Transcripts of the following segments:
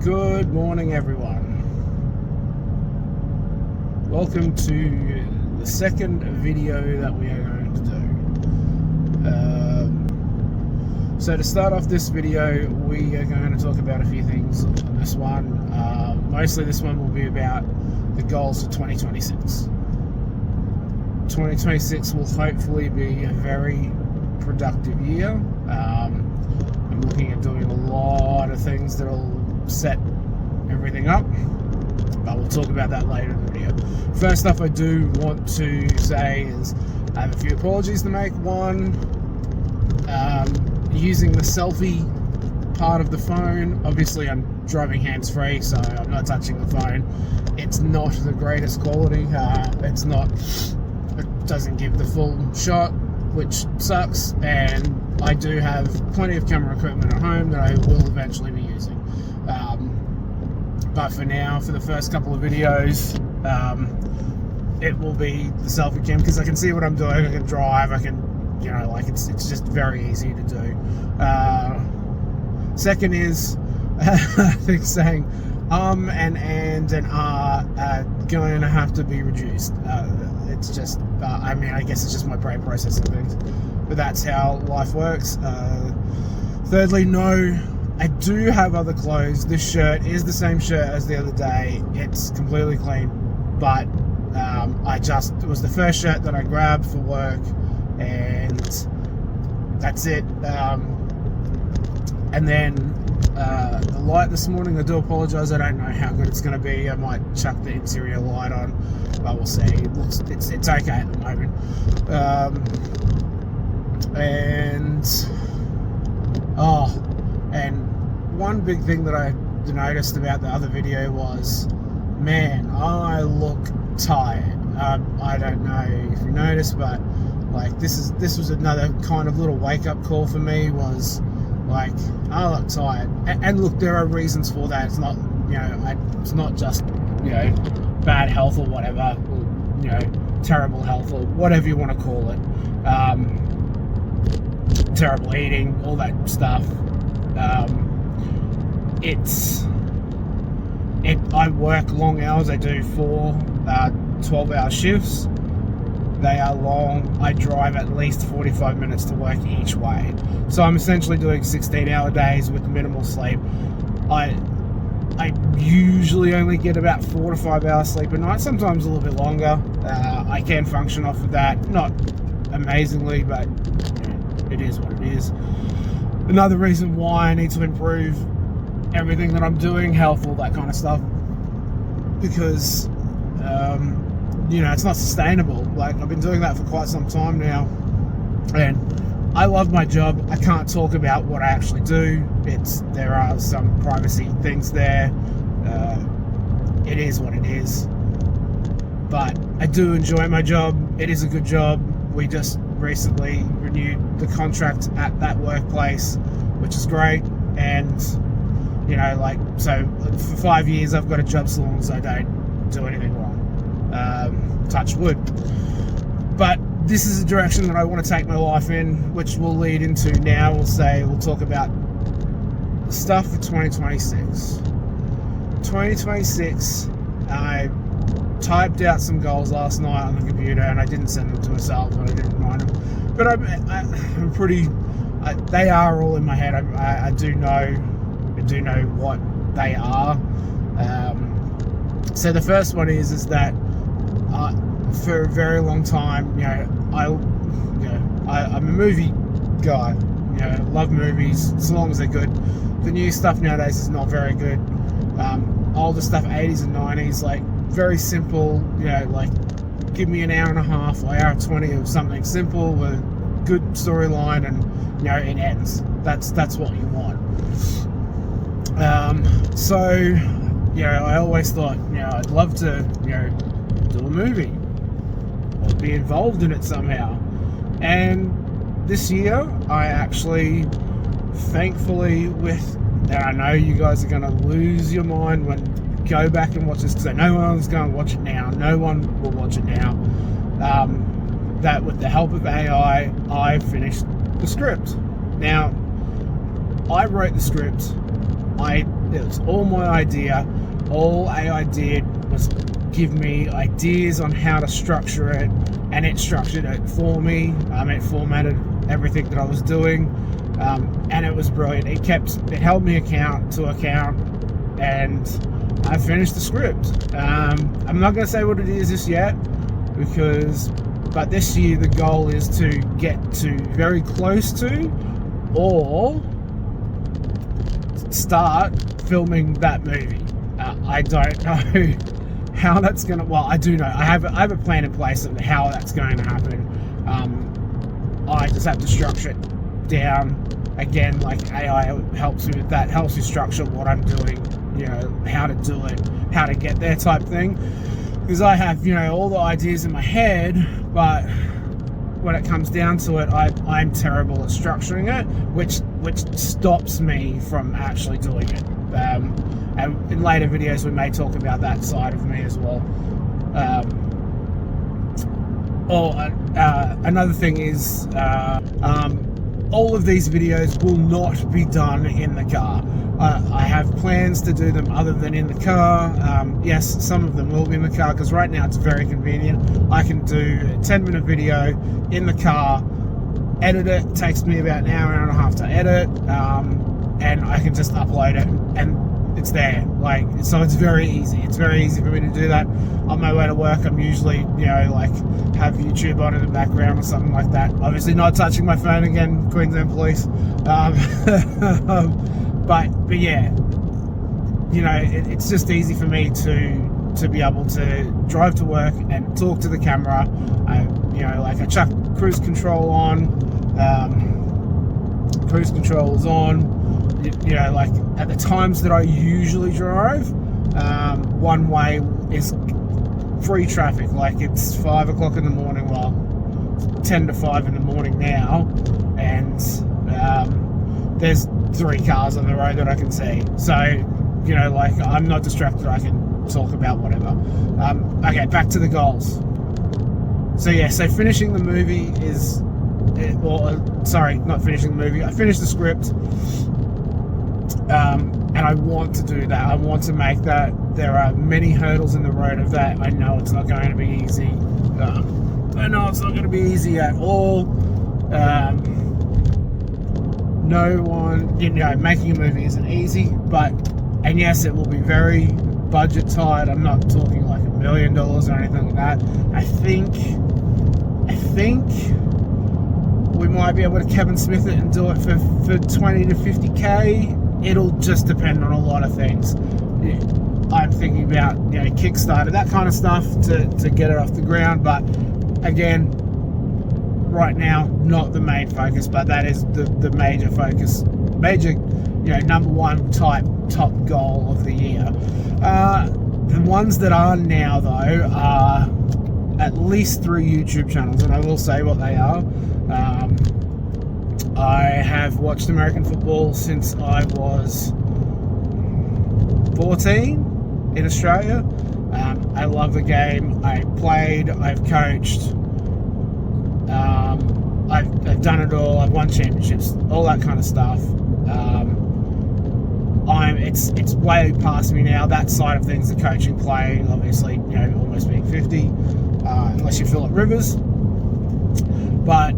Good morning, everyone. Welcome to the second video that we are going to do. So to start off this video, we are going to talk about a few things on this one. Mostly this one will be about the goals for 2026. 2026 will hopefully be a very productive year. I'm looking at doing a lot of things that'll set everything up, but we'll talk about that later in the video. First off, I do want to say is I have a few apologies to make. One, using the selfie part of the phone, obviously I'm driving hands-free, so I'm not touching the phone. It's not the greatest quality. It doesn't give the full shot, which sucks, and I do have plenty of camera equipment at home that I will eventually be using. But for now, for the first couple of videos, it will be the selfie cam, because I can see what I'm doing, I can drive, I can, it's just very easy to do. Second is, I think saying and are going to have to be reduced. It's just, I guess it's just my brain processing things, but that's how life works. Thirdly, no, I do have other clothes. This shirt is the same shirt as the other day. It's completely clean, but it was the first shirt that I grabbed for work, and that's it. And then the light this morning, I do apologise, I don't know how good it's going to be. I might chuck the interior light on, but we'll see. It's okay at the moment. And one big thing that I noticed about the other video was, man, I look tired. I don't know if you noticed, but this was another kind of little wake-up call for me. Was I look tired, and look, there are reasons for that. It's not, it's not just, bad health or whatever, or, terrible health or whatever you want to call it, terrible eating, all that stuff. I work long hours. I do 4 12-hour shifts. They are long. I drive at least 45 minutes to work each way. So I'm essentially doing 16-hour days with minimal sleep. I usually only get about 4 to 5 hours sleep a night, sometimes a little bit longer. I can function off of that. Not amazingly, but it is what it is. Another reason why I need to improve everything that I'm doing, health, all that kind of stuff, because it's not sustainable. I've been doing that for quite some time now, and I love my job. I can't talk about what I actually do. There are some privacy things there. It is what it is, but I do enjoy my job. It is a good job. We just recently renewed the contract at that workplace, which is great. And so for 5 years I've got a job, so long as I don't do anything wrong. Touch wood. But this is a direction that I want to take my life in, which will lead into now. We'll talk about the stuff for 2026. 2026, I typed out some goals last night on the computer, and I didn't send them to myself, and I didn't mind them. But I'm pretty. They are all in my head. I do know what they are. So the first one is that for a very long time, I'm a movie guy. Love movies as long as they're good. The new stuff nowadays is not very good. Older stuff, 80s and 90s, very simple. Give me an hour and a half, or hour 20 of something simple with a good storyline, and it ends. That's what you want. I always thought, I'd love to, do a movie or be involved in it somehow. And this year, I actually, thankfully, and I know you guys are going to lose your mind when you go back and watch this, because no one's going to watch it now. No one will watch it now. That with the help of AI, I finished the script. Now, I wrote the script. It was all my idea. All AI did was give me ideas on how to structure it, and it structured it for me. It formatted everything that I was doing, and it was brilliant. It held me to account, and I finished the script. I'm not going to say what it is just yet, but this year the goal is to get to very close to, or start filming that movie. I don't know how that's gonna. Well, I do know. I have a plan in place of how that's going to happen. I just have to structure it down. Again, like AI helps me with that. Helps me structure what I'm doing. You know, how to do it, how to get there, type thing. Because I have, all the ideas in my head, but when it comes down to it, I'm terrible at structuring it, which stops me from actually doing it. And in later videos, we may talk about that side of me as well. Another thing is, all of these videos will not be done in the car. I have plans to do them other than in the car. Yes, some of them will be in the car, because right now it's very convenient. I can do a 10-minute video in the car, edit it. It takes me about an hour and a half to edit, and I can just upload it, and it's there. So it's very easy. It's very easy for me to do that. On my way to work, I'm usually, have YouTube on in the background or something like that. Obviously not touching my phone again, Queensland Police. But yeah, it's just easy for me to be able to drive to work and talk to the camera. I chuck cruise control on. Cruise control is on. At the times that I usually drive, one way is free traffic. It's 5 o'clock in the morning, well, 10 to 5 in the morning now, and there's 3 cars on the road that I can see. So, I'm not distracted. I can talk about whatever. Okay, back to the goals. So finishing the movie is, not finishing the movie. I finished the script. And I want to do that. I want to make that. There are many hurdles in the road of that. I know it's not going to be easy. I know it's not going to be easy at all. No one, making a movie isn't easy, and yes, it will be very budget tight. I'm not talking like $1 million or anything like that. I think we might be able to Kevin Smith it and do it for 20 to 50K. It'll just depend on a lot of things. I'm thinking about, Kickstarter, that kind of stuff to get it off the ground. But again, right now, not the main focus, but that is the major focus, number one top goal of the year. The ones that are now, though, are at least 3 YouTube channels, and I will say what they are. I have watched American football since I was 14 in Australia. I love the game. I played, I've coached, I've done it all. I've won championships, all that kind of stuff. It's way past me now, that side of things, the coaching, playing, obviously, almost being 50, unless you're Phillip Rivers. But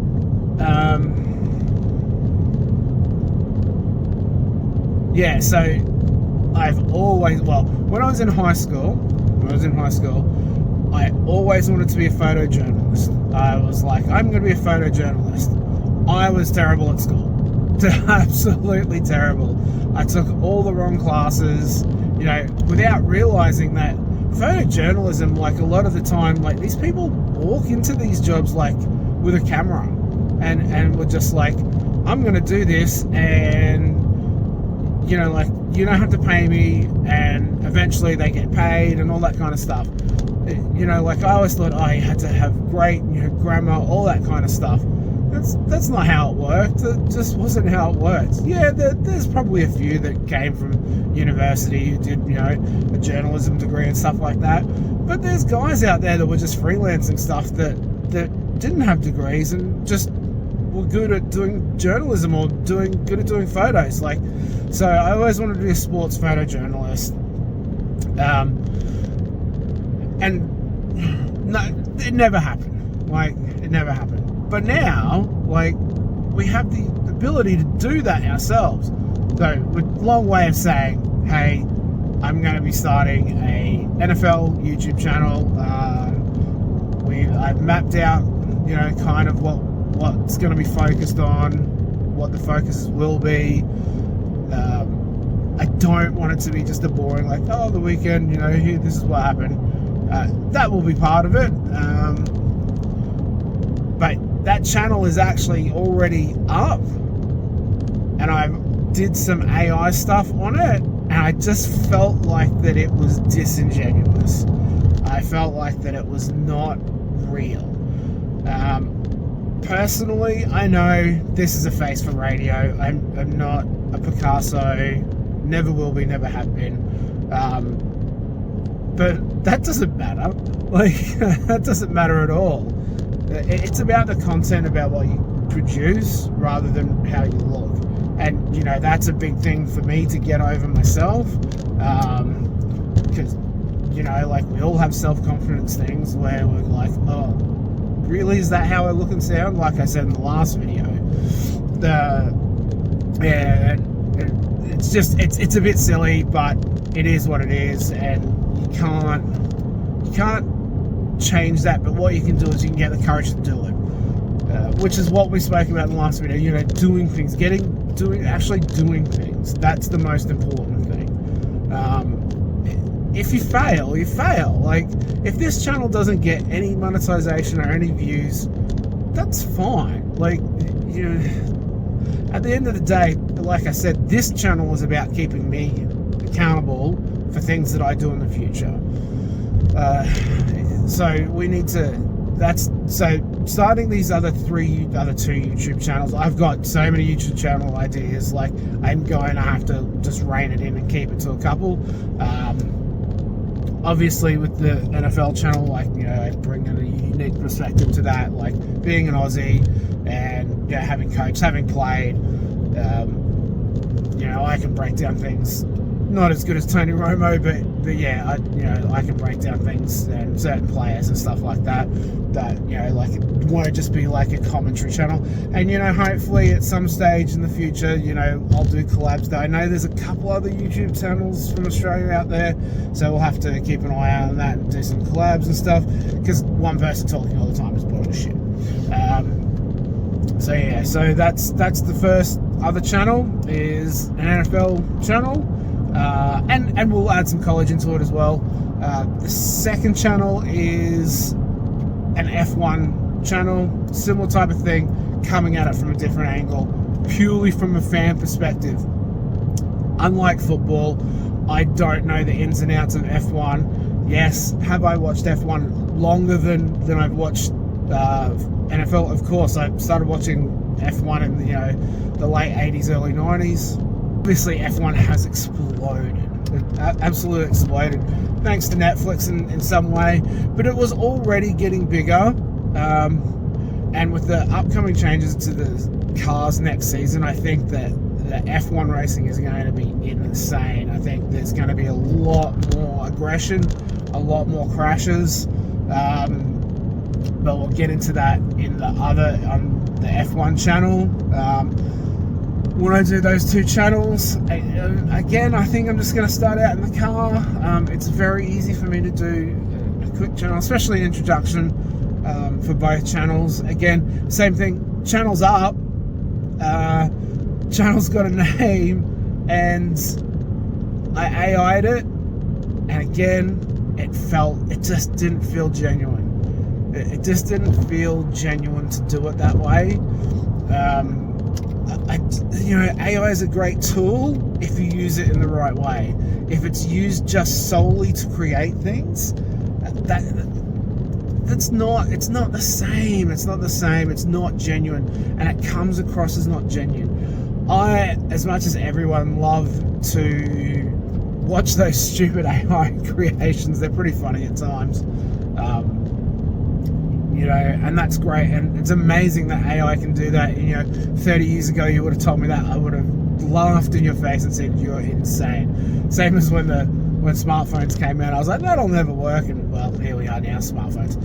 yeah, so I've always, when I was in high school, I always wanted to be a photojournalist. I was like, I'm going to be a photojournalist. I was terrible at school. Absolutely terrible. I took all the wrong classes, without realizing that photojournalism, a lot of the time, these people walk into these jobs with a camera and we're just like, I'm going to do this, and you don't have to pay me, and eventually they get paid and all that kind of stuff. I always thought I had to have great grammar, all that kind of stuff. That's not how it worked. It just wasn't how it worked. Yeah, there's probably a few that came from university who did, a journalism degree and stuff like that. But there's guys out there that were just freelancing stuff that didn't have degrees and just were good at doing journalism or good at doing photos. Like, so I always wanted to be a sports photojournalist. And no, it never happened. Like, it never happened. But now, like, we have the ability to do that ourselves. So, with a long way of saying, hey, I'm going to be starting a NFL YouTube channel. I've mapped out, you know, kind of what's going to be focused on, what the focus will be. I don't want it to be just a boring, like, oh, the weekend, you know, here, this is what happened. That will be part of it. But that channel is actually already up. And I did some AI stuff on it. And I just felt like that it was disingenuous. I felt like that it was not real. Personally, I know this is a face for radio. I'm not a Picasso, never will be, never have been. But that doesn't matter. Like, that doesn't matter at all. It's about the content, about what you produce, rather than how you look. And, you know, that's a big thing for me to get over myself. Because, you know, like, we all have self-confidence things where we're like, oh, really, is that how I look and sound? Like I said in the last video. It's just, it's a bit silly, but it is what it is, and you can't change that. But what you can do is you can get the courage to do it, which is what we spoke about in the last video. You know, doing things, actually doing things. That's the most important thing. If you fail, you fail. Like, if this channel doesn't get any monetization or any views, that's fine. Like, you know, at the end of the day, like I said, this channel is about keeping me accountable for things that I do in the future. So we need to, starting these other two YouTube channels. I've got so many YouTube channel ideas. Like, I'm going to have to just rein it in and keep it to a couple. Obviously, with the NFL channel, like, you know, I bring in a unique perspective to that, like being an Aussie and, you know, having coached, having played. You know, I can break down things. Not as good as Tony Romo, but yeah, I can break down things and certain players and stuff like that. That, you know, like, it won't just be like a commentary channel. And, you know, hopefully at some stage in the future, you know, I'll do collabs. Though I know there's a couple other YouTube channels from Australia out there, so we'll have to keep an eye out on that and do some collabs and stuff. Because one person talking all the time is bullshit. So yeah, so that's the first other channel, is an NFL channel. And we'll add some college into it as well. The second channel is an F1 channel, similar type of thing, coming at it from a different angle, purely from a fan perspective. Unlike football, I don't know the ins and outs of F1. Yes, have I watched F1 longer than I've watched NFL? Of course. I started watching F1 in the late 80s, early 90s. Obviously, F1 has exploded. It absolutely exploded, thanks to Netflix in some way. But it was already getting bigger. And with the upcoming changes to the cars next season, I think that the F1 racing is going to be insane. I think there's going to be a lot more aggression, a lot more crashes. But we'll get into that in the F1 channel. When I do those two channels, again, I think I'm just going to start out in the car. It's very easy for me to do a quick channel, especially an introduction for both channels. Again, same thing, channel's up, channel's got a name, and I AI'd it, and again, it just didn't feel genuine. It just didn't feel genuine to do it that way. AI is a great tool if you use it in the right way. If it's used just solely to create things, it's not the same. It's not genuine, and it comes across as not genuine. I, as much as everyone, love to watch those stupid AI creations. They're pretty funny at times. you know, and that's great. And it's amazing that AI can do that. You know, 30 years ago, you would have told me that, I would have laughed in your face and said, you're insane. Same as when smartphones came out, I was like, that'll never work. And well, here we are now, smartphones.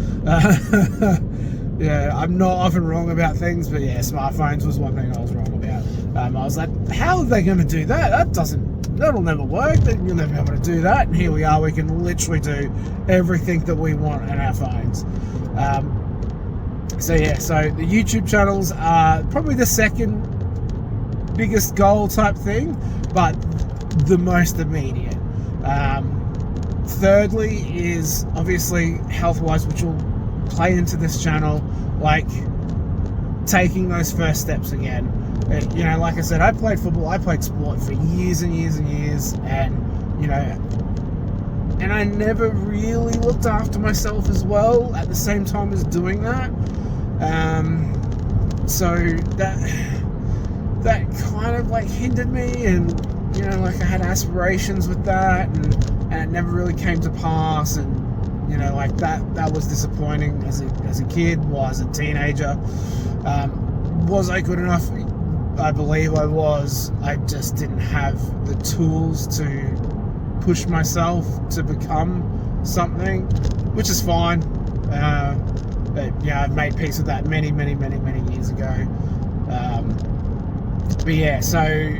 Yeah, I'm not often wrong about things, but yeah, smartphones was one thing I was wrong about. I was like, how are they going to do that? That'll never work. You'll never be able to do that. And here we are. We can literally do everything that we want on our phones. So the YouTube channels are probably the second biggest goal type thing, but the most immediate. Thirdly is obviously health-wise, which will play into this channel, like taking those first steps again. You know, like I said, I played football, I played sport for years and years and years, and you know, and I never really looked after myself as well at the same time as doing that. So that kind of like hindered me, and you know, like I had aspirations with that, and it never really came to pass. And you know, like that was disappointing as a kid, as a teenager. Was I good enough? I believe I was. I just didn't have the tools to push myself to become something, which is fine. But yeah, I've made peace with that many years ago. But yeah, so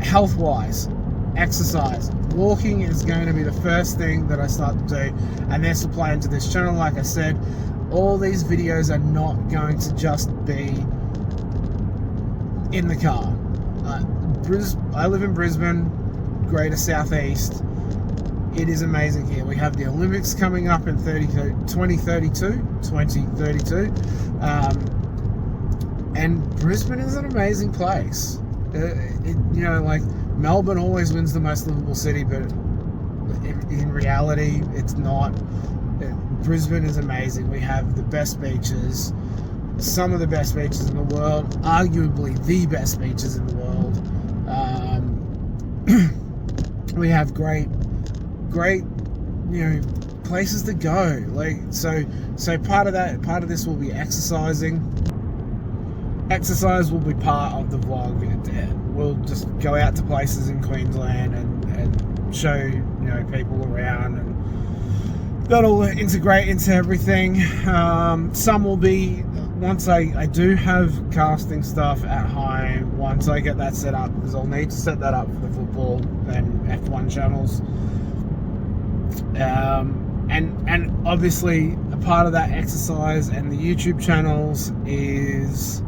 health-wise, exercise, walking is going to be the first thing that I start to do, and this will play into this channel. Like I said, all these videos are not going to just be in the car. I live in Brisbane, Greater Southeast. It is amazing here. We have the Olympics coming up in 2032. And Brisbane is an amazing place. You know, like Melbourne always wins the most livable city, but in reality, it's not. Brisbane is amazing. We have the best beaches, some of the best beaches in the world, arguably the best beaches in the world. We have great, you know, places to go. Like so part of this will be exercising. Exercise will be part of the vlog. We'll just go out to places in Queensland and show, you know, people around, and that'll integrate into everything. Some will be, once I do have casting stuff at home, once I get that set up, because I'll need to set that up for the football and F1 channels. And obviously a part of that exercise and the YouTube channels is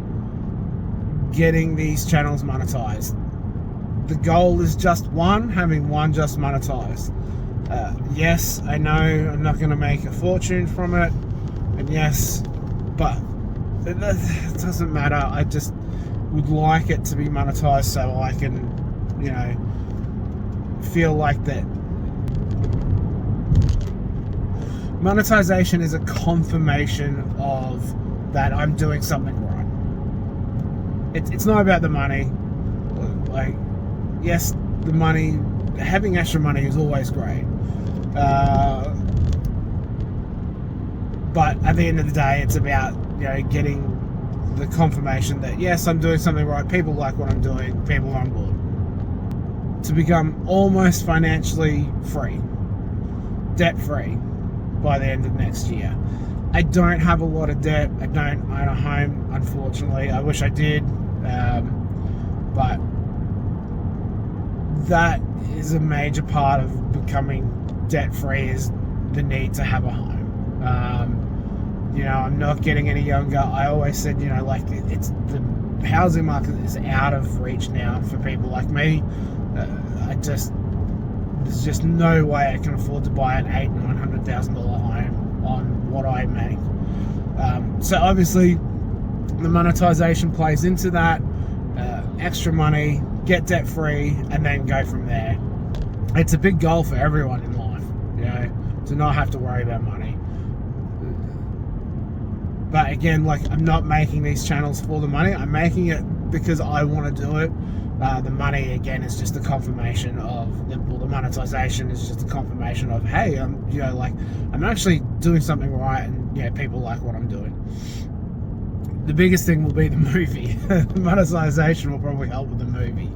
getting these channels monetized. The goal is just having one just monetized. Yes, I know I'm not going to make a fortune from it, and yes, but it doesn't matter. I just would like it to be monetized so I can, you know, feel like that. Monetization is a confirmation of that I'm doing something right. It's not about the money. Like, yes, the money, having extra money is always great. But at the end of the day, it's about, you know, getting the confirmation that yes, I'm doing something right. People like what I'm doing. People are on board. To become almost financially free, debt free, by the end of next year. I don't have a lot of debt. I don't own a home, unfortunately. I wish I did, but that is a major part of becoming debt free, is the need to have a home. You know, I'm not getting any younger. I always said, you know, like it's the housing market is out of reach now for people like me. There's just no way I can afford to buy an $800,000-$900,000 home on what I make. So obviously, the monetization plays into that. Extra money, get debt free, and then go from there. It's a big goal for everyone in life, you know, to not have to worry about money. But again, like, I'm not making these channels for the money. I'm making it because I want to do it. The money, again, is just a confirmation of the monetization is just a confirmation of, hey, I'm actually doing something right, and people like what I'm doing. The biggest thing will be the movie. The monetization will probably help with the movie.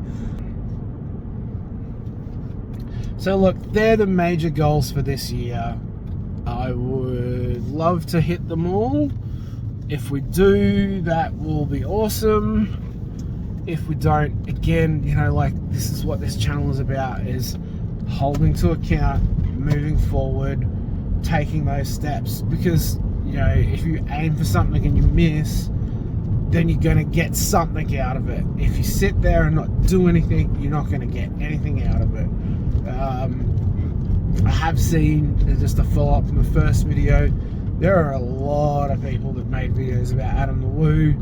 So look, they're the major goals for this year. I would love to hit them all. If we do, that will be awesome. If we don't, again, this is what this channel is about, is holding to account, moving forward, taking those steps. Because, if you aim for something and you miss, then you're going to get something out of it. If you sit there and not do anything, you're not going to get anything out of it. I have seen, just a follow-up from the first video, there are a lot of people that made videos about Adam the Woo.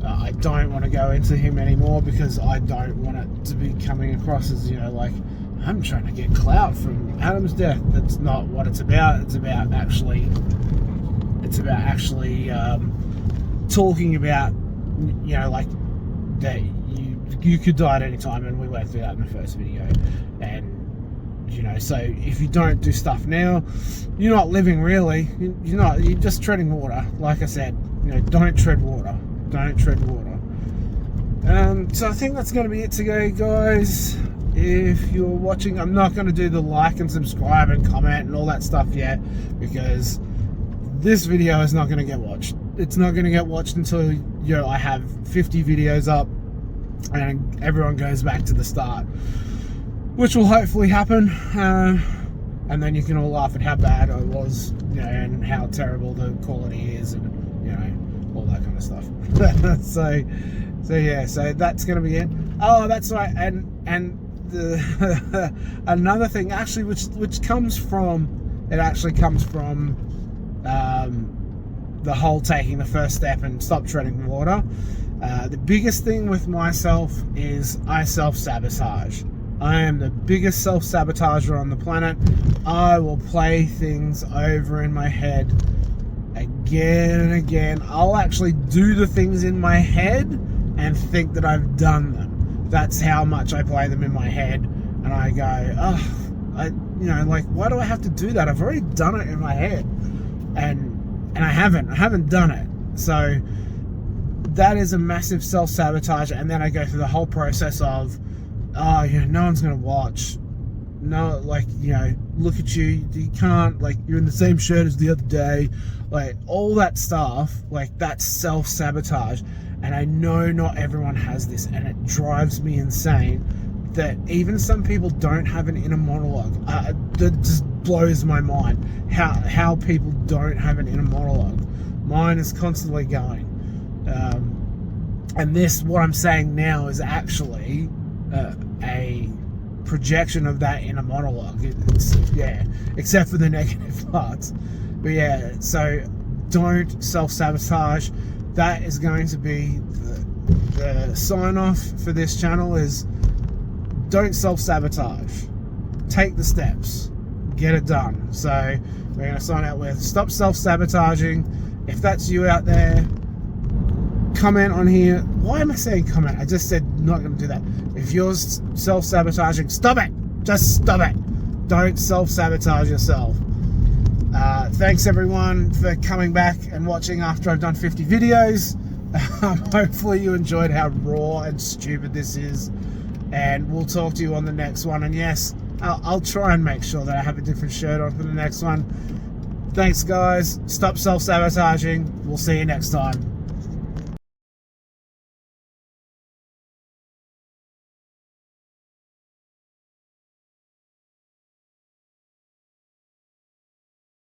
I don't want to go into him anymore because I don't want it to be coming across as, I'm trying to get clout from Adam's death. That's not what it's about. It's about actually talking about, that you could die at any time, and we went through that in the first video. And so if you don't do stuff now, you're not living really. You're just treading water. Like I said, don't tread water. Don't tread water. So I think that's going to be it today, guys. If you're watching, I'm not going to do the like and subscribe and comment and all that stuff yet, because this video is not going to get watched. It's not going to get watched until I have 50 videos up and everyone goes back to the start, which will hopefully happen. And then you can all laugh at how bad I was, and how terrible the quality is, and all that kind of stuff. so that's going to be it. Oh, that's right. And the another thing, actually, which comes from the whole taking the first step and stop treading water. The biggest thing with myself is I self-sabotage. I am the biggest self-sabotager on the planet. I will play things over in my head again and again. I'll actually do the things in my head and think that I've done them. That's how much I play them in my head. And I go, why do I have to do that? I've already done it in my head. And I haven't done it. So that is a massive self-sabotage. And then I go through the whole process of, no one's going to watch. No, look at you. You can't, you're in the same shirt as the other day. All that stuff, that's self-sabotage. And I know not everyone has this, and it drives me insane that even some people don't have an inner monologue. That just blows my mind. How people don't have an inner monologue. Mine is constantly going. And what I'm saying now is actually a projection of that inner monologue. Except for the negative parts. But so don't self-sabotage. That is going to be the sign-off for this channel, is don't self-sabotage. Take the steps. Get it done. So we're going to sign out with stop self-sabotaging. If that's you out there, comment on here. Why am I saying comment? I just said not going to do that. If you're self-sabotaging, stop it. Just stop it. Don't self-sabotage yourself. Thanks everyone for coming back and watching after I've done 50 videos. Hopefully you enjoyed how raw and stupid this is, and we'll talk to you on the next one. And yes, I'll try and make sure that I have a different shirt on for the next one. Thanks guys. Stop self-sabotaging. We'll see you next time.